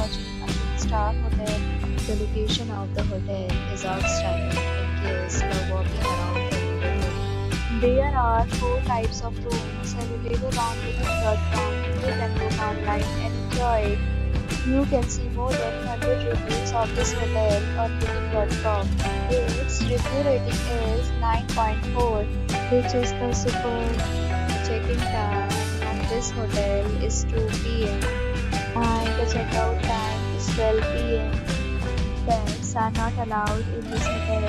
watching a 3-star hotel. The location of the hotel is outstanding in case you're walking around the neighborhood. There are 4 types of rooms available on booking.com. You can book online and enjoy it. You can see more than 100 reviews of this hotel on booking.com. Its review rating is 9.4, which is the superb. Check-in time of this hotel is 2 p.m. and the checkout time is 12 p.m. Pets are not allowed in this hotel.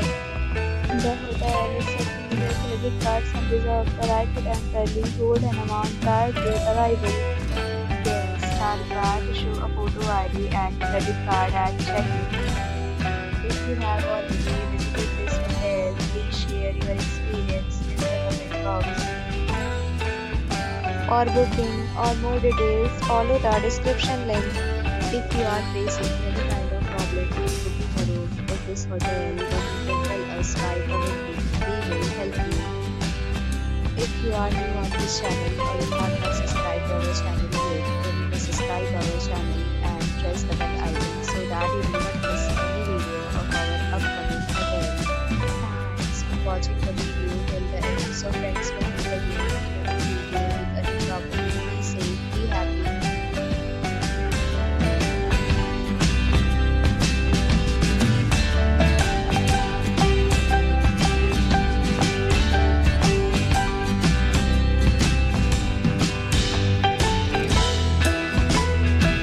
The hotel accepts major credit cards and reserves the right to temporarily hold an amount prior to your arrival. Guests are required to show a photo ID and credit card at check-in. If you have already visited this hotel, please share your experience in the comment box. For booking or more details, follow the description link. If you are facing any kind of problem in booking a room in this hotel, then you can tell us by commenting. We will help you. If you are new on this channel or you have not subscribed to our channel yet, then you may subscribe our channel and press the bell icon so that you do not